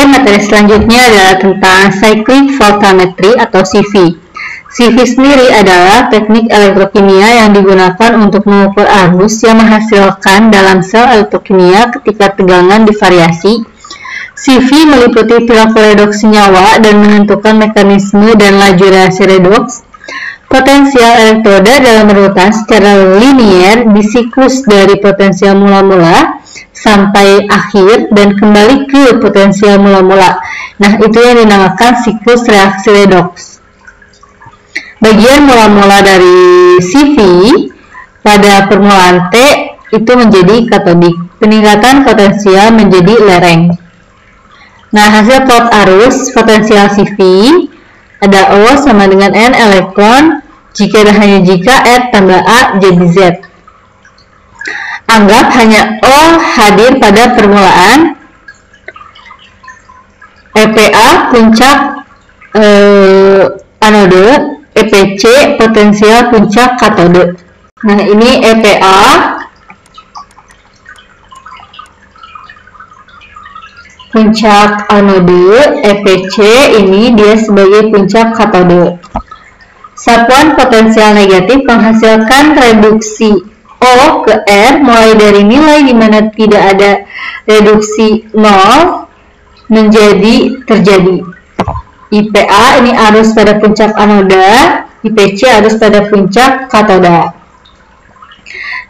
materi selanjutnya adalah tentang cyclic voltammetry atau CV. CV sendiri adalah teknik elektrokimia yang digunakan untuk mengukur arus yang menghasilkan dalam sel elektrokimia ketika tegangan divariasi. CV meliputi perilaku redoks senyawa dan menentukan mekanisme dan laju reaksi redoks. Potensial elektroda dalam urutan secara linier di siklus dari potensial mula-mula sampai akhir dan kembali ke potensial mula-mula. Nah, itu yang dinamakan siklus reaksi redoks. Bagian mula-mula dari CV pada permulaan T itu menjadi katodik. Peningkatan potensial menjadi lereng. Nah, hasil plot arus potensial CV ada O sama dengan N elektron jika dan hanya jika R tambah A jadi Z. Anggap hanya O hadir pada permulaan, EPA puncak anode, EPC potensial puncak katode. Nah, ini EPA puncak anode, EPC ini dia sebagai puncak katode. Satuan potensial negatif menghasilkan reduksi O ke R mulai dari nilai di mana tidak ada reduksi 0 menjadi terjadi. IPA ini arus pada puncak anoda, IPC arus pada puncak katoda.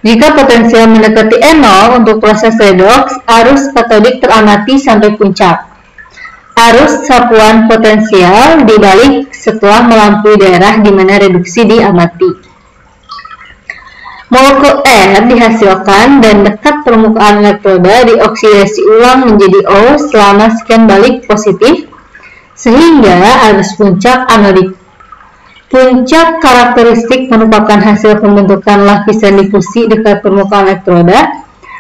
Jika potensial mendekati N0 untuk proses redoks, arus katodik teramati sampai puncak. Arus sapuan potensial dibalik setelah melampaui daerah di mana reduksi diamati. Molekul R dihasilkan dan dekat permukaan elektroda dioksidasi ulang menjadi O selama sekian balik positif, sehingga arus puncak anodik. Puncak karakteristik merupakan hasil pembentukan lapisan difusi dekat permukaan elektroda.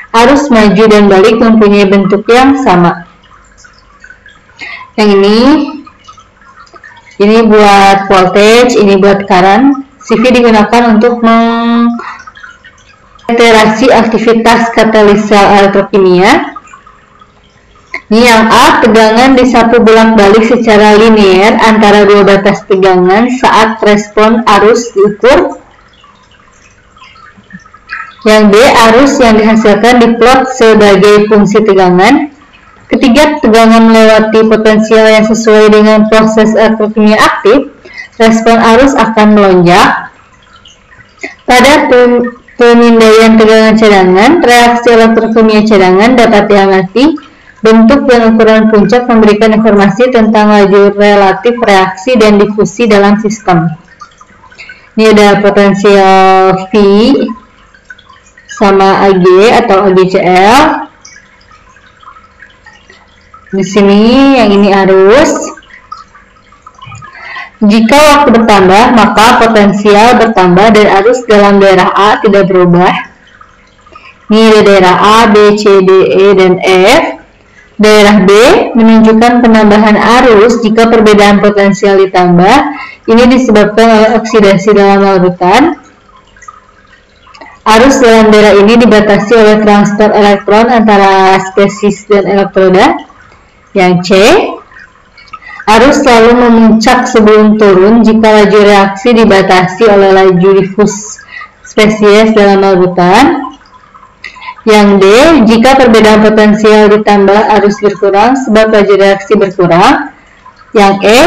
Arus maju dan balik mempunyai bentuk yang sama. Yang ini buat voltage, ini buat current. CV digunakan untuk mengeterasi aktivitas katalisis elektrokimia. Ini yang A, tegangan disapu bolak-balik secara linear antara dua batas tegangan saat respon arus diukur. Yang B, arus yang dihasilkan diplot sebagai fungsi tegangan. Ketiga, tegangan melewati potensial yang sesuai dengan proses elektrokimia aktif, respon arus akan melonjak. Pada pemindaian tegangan cadangan, reaksi elektrokimia cadangan dapat diamati. Bentuk dan ukuran puncak memberikan informasi tentang laju relatif reaksi dan difusi dalam sistem. Ini ada potensial V sama AG atau AGCL. Di sini yang ini arus. Jika waktu bertambah, maka potensial bertambah dan arus dalam daerah A tidak berubah. Ini ada daerah A, B, C, D, E, dan F. Daerah B menunjukkan penambahan arus jika perbedaan potensial ditambah. Ini disebabkan oleh oksidasi dalam larutan. Arus dalam daerah ini dibatasi oleh transfer elektron antara spesies dan elektroda. Yang C, arus selalu memuncak sebelum turun jika laju reaksi dibatasi oleh laju difus spesies dalam larutan. Yang D, jika perbedaan potensial ditambah arus berkurang sebab laju reaksi berkurang. Yang E,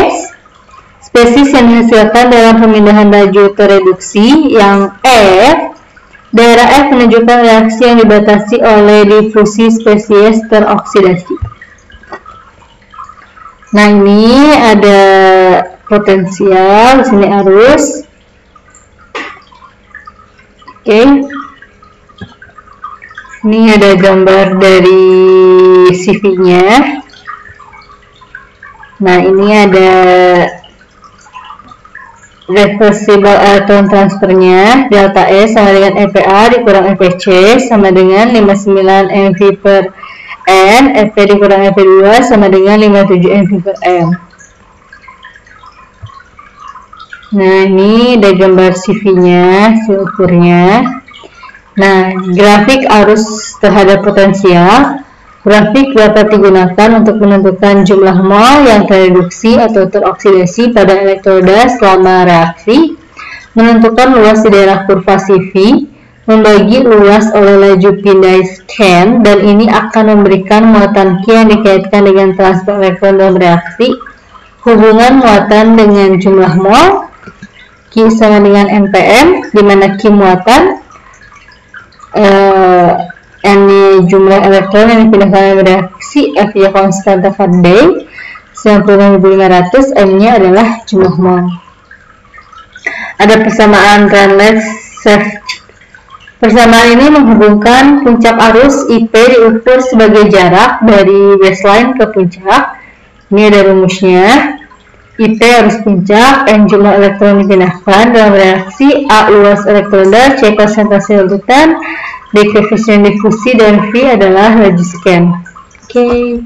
spesies yang dihasilkan dalam pemindahan laju tereduksi. Yang F, daerah F menunjukkan reaksi yang dibatasi oleh difusi spesies teroksidasi. Nah, ini ada potensial, di sini arus. Oke. Ini ada gambar dari CV-nya. Nah, ini ada reversible electron transfernya. Delta E sama dengan EPA dikurang EPC sama dengan 59 MV per N. FP dikurang FP2 sama dengan 57 MV per M. Nah, ini ada gambar CV-nya, hasil ukurnya. Nah, grafik arus terhadap potensial. Grafik dapat digunakan untuk menentukan jumlah mol yang tereduksi atau teroksidasi pada elektroda selama reaksi, menentukan luas di daerah kurva CV, membagi luas oleh laju pindai scan, dan ini akan memberikan muatan Q yang dikaitkan dengan transfer elektron dalam reaksi, hubungan muatan dengan jumlah mol, Q sama dengan NPM, di mana Q muatan, N jumlah elektron yang dipindahkan dalam reaksi, F nya konstanta Faraday 96.500, M nya adalah jumlah mol. Ada persamaan Rayleigh-Safety. Persamaan ini menghubungkan puncak arus IP diukur sebagai jarak dari baseline ke puncak. Ini ada rumusnya. IP arus puncak, N jumlah elektron dipindahkan dalam reaksi, A luas elektroda, C konsentrasi larutan, D koefisien difusi, dan V adalah laju scan. Oke.